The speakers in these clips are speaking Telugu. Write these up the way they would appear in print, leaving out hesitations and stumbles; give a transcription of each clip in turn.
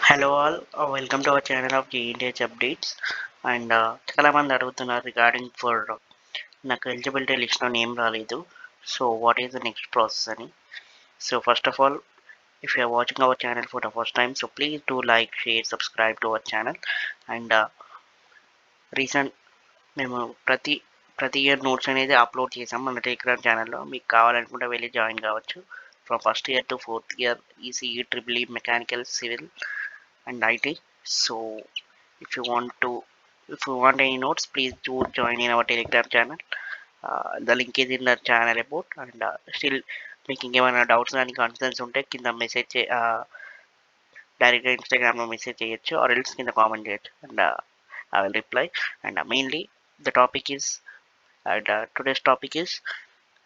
Hello all, welcome to our channel of GEH updates. And చాలా మంది అడుగుతున్నారు రిగార్డింగ్ ఫర్ నాకు ఎలిజిబిలిటీ లిస్ట్లో నేమ్ రాలేదు. So what is the next process అని. So first of all, if you are watching our channel for the first time, so please do like, share, subscribe to our channel. And recent మేము ప్రతి ఇయర్ నోట్స్ అనేది అప్లోడ్ చేసాం మన టెలిగ్రామ్ ఛానల్లో. మీకు కావాలనుకుంటే వెళ్ళి జాయిన్ కావచ్చు. From first year to fourth year ECE, triple E, mechanical, civil and IT. So if you want any notes, please do join in our Telegram channel. The link is in the channel report. And still మీకు ఇంకేమైనా డౌట్స్ కానీ కన్సర్న్స్ ఉంటే కింద మెసేజ్ డైరెక్ట్గా ఇన్స్టాగ్రామ్లో మెసేజ్ చేయొచ్చు, ఆర్ ఎల్స్ కింద కామెంట్ చేయొచ్చు, and I will reply. And mainly the topic is today's topic is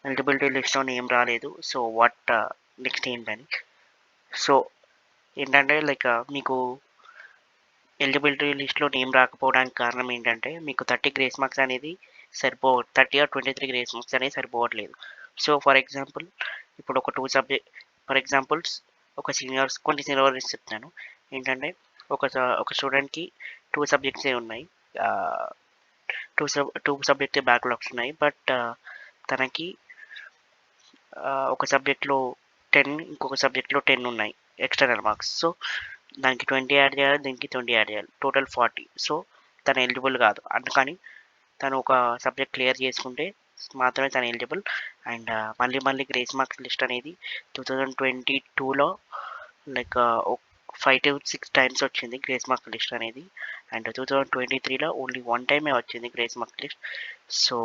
eligibility లిస్ట్లో ఏం రాలేదు. సో వాట్ నెక్స్ట్ ఏంటని. సో ఏంటంటే లైక్ మీకు ఎలిజిబిలిటీ లిస్ట్లో నేమ్ రాకపోవడానికి కారణం ఏంటంటే మీకు 30 గ్రేస్ మార్క్స్ అనేది 30 ఆర్ 23 గ్రేస్ మార్క్స్ అనేది సరిపోవట్లేదు. సో ఫర్ ఎగ్జాంపుల్ ఇప్పుడు ఒక 2 సబ్జెక్ట్, ఫర్ ఎగ్జాంపుల్స్ కొన్ని సీనియర్స్ చెప్తాను. ఏంటంటే ఒక స్టూడెంట్కి 2 సబ్జెక్ట్సే ఉన్నాయి, 2 సబ్జెక్టే బ్యాక్లాగ్స్ ఉన్నాయి. బట్ తనకి ఒక సబ్జెక్ట్లో 10, ఇంకొక సబ్జెక్ట్లో 10 ఉన్నాయి ఎక్స్టర్నల్ మార్క్స్. సో దానికి 20 యాడ్ చేయాలి, దీనికి 20 యాడ్ చేయాలి, టోటల్ 40. సో తను ఎలిజిబుల్ కాదు. అందుకని తను ఒక సబ్జెక్ట్ క్లియర్ చేసుకుంటే మాత్రమే తను ఎలిజిబుల్. అండ్ మళ్ళీ గ్రేస్ మార్క్స్ లిస్ట్ అనేది 2022లో లైక్ 5 to 6 టైమ్స్ వచ్చింది గ్రేస్ మార్క్స్ లిస్ట్ అనేది. అండ్ 2023లో ఓన్లీ 1 టైమే వచ్చింది గ్రేస్ మార్క్స్ లిస్ట్. సో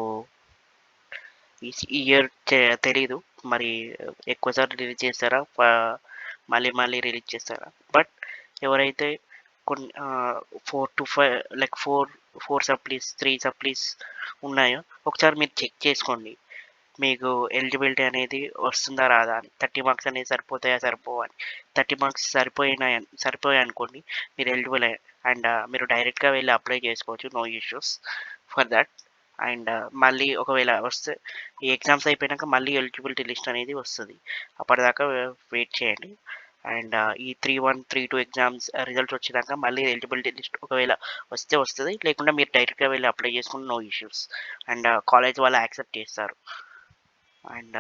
ఈ ఇయర్ తెలీదు మరి ఎక్కువసార్లు రిలీజ్ చేస్తారా, మళ్ళీ రిలీజ్ చేస్తారా. బట్ ఎవరైతే కొన్ని 4 to 5 లైక్ 4 సప్లీస్ 3 సప్లీస్ ఉన్నాయో ఒకసారి మీరు చెక్ చేసుకోండి, మీకు ఎలిజిబిలిటీ అనేది వస్తుందా రాదా అని. 30 మార్క్స్ అనేది సరిపోవా అని. 30 మార్క్స్ సరిపోయాయి అనుకోండి, మీరు ఎలిజిబుల్. అండ్ మీరు డైరెక్ట్గా వెళ్ళి అప్లై చేసుకోవచ్చు, no issues for that. And మళ్ళీ ఒకవేళ వస్తే ఈ ఎగ్జామ్స్ అయిపోయాక మళ్ళీ ఎలిజిబిలిటీ లిస్ట్ అనేది వస్తుంది. అప్పటిదాకా వెయిట్ చేయండి. అండ్ ఈ 3-1, 3-2 ఎగ్జామ్స్ రిజల్ట్స్ వచ్చేదాకా మళ్ళీ ఎలిజిబిలిటీ లిస్ట్ ఒకవేళ వస్తుంది, లేకుండా మీరు డైరెక్ట్గా వెళ్ళి అప్లై చేసుకుని నో ఇష్యూస్. అండ్ కాలేజ్ వాళ్ళు యాక్సెప్ట్ చేస్తారు. అండ్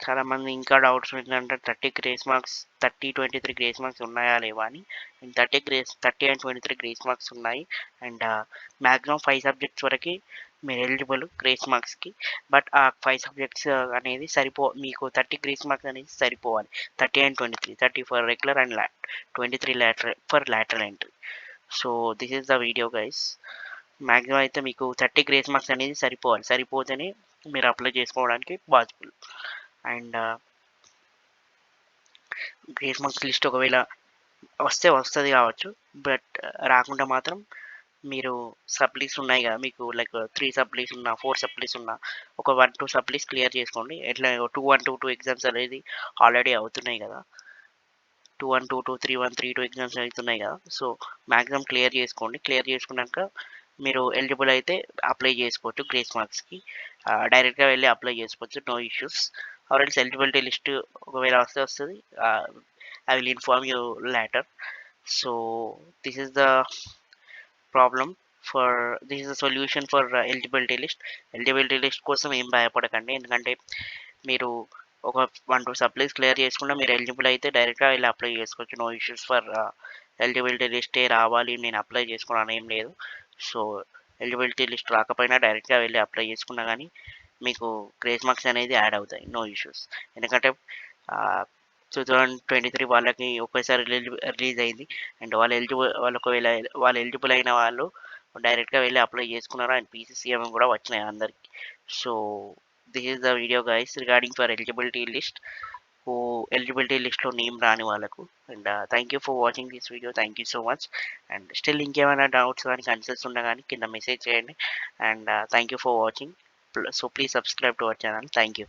చాలామంది ఇంకా డౌట్స్ ఏంటంటే 23 గ్రేస్ మార్క్స్ ఉన్నాయా లేవా అని. 30 and 23 గ్రేస్ మార్క్స్ ఉన్నాయి. అండ్ మ్యాక్సిమం 5 సబ్జెక్ట్స్ వరకు మీరు ఎలిజిబుల్ గ్రేస్ మార్క్స్కి. బట్ ఆ 5 సబ్జెక్ట్స్ అనేది మీకు 30 గ్రేస్ మార్క్స్ అనేది సరిపోవాలి. 30 and 23, 30 for regular and 23 for lateral entry. So this is the video guys. Maximum అయితే మీకు 30 గ్రేస్ మార్క్స్ అనేది సరిపోతేనే మీరు అప్లై చేసుకోవడానికి possible. And grace marks list ఒకవేళ వస్తుంది కావచ్చు, బట్ రాకుండా మాత్రం మీరు సప్లీస్ ఉన్నాయి కదా, మీకు లైక్ 3 సప్లీస్ ఉన్నా 4 సప్లీస్ ఉన్నా ఒక 1-2 సప్లీస్ క్లియర్ చేసుకోండి. ఎట్లా 2-1, 2-2 ఎగ్జామ్స్ అనేది ఆల్రెడీ అవుతున్నాయి కదా, 2-1, 2-2, 3-1, 3-2 ఎగ్జామ్స్ అవుతున్నాయి కదా. సో మ్యాక్సిమం క్లియర్ చేసుకోండి. క్లియర్ చేసుకున్నాక మీరు ఎలిజిబుల్ అయితే అప్లై చేసుకోవచ్చు గ్రేస్ మార్క్స్కి. డైరెక్ట్గా వెళ్ళి అప్లై చేసుకోవచ్చు, no issues. Or else eligibility list ఒకవేళ వస్తుంది, I will inform you later. So this is the solution for eligibility list కోసం ఏం భయపడకండి. ఎందుకంటే మీరు ఒక 1-2 సప్లీస్ క్లియర్ చేసుకుంటే మీరు ఎలిజిబుల్ అయితే డైరెక్ట్గా వెళ్ళి అప్లై చేసుకోవచ్చు, నో ఇష్యూస్ ఫర్ ఎలిజిబిలిటీ లిస్టే రావాలి నేను అప్లై చేసుకున్నాను ఏం లేదు. సో ఎలిజిబిలిటీ లిస్ట్ రాకపోయినా డైరెక్ట్గా వెళ్ళి అప్లై చేసుకున్నా కానీ మీకు గ్రేస్ మార్క్స్ అనేది యాడ్ అవుతాయి, నో ఇష్యూస్. ఎందుకంటే 2023 వాళ్ళకి ఒకేసారి రిలీజ్ అయింది. అండ్ వాళ్ళు ఎలిజిబుల్ అయిన వాళ్ళు డైరెక్ట్గా వెళ్ళి అప్లై చేసుకున్నారు. అండ్ PCCM కూడా వచ్చినాయి అందరికి. So this is the video guys regarding for eligibility లిస్ట్లో నేమ్ రాని వాళ్ళకు. And thank you for watching this video, thank you so much. And still ఇంకేమైనా డౌట్స్ కానీ కన్సల్ట్స్ ఉన్నా కానీ కింద మెసేజ్ చేయండి. And thank you for watching. So please subscribe to our channel. Thank you.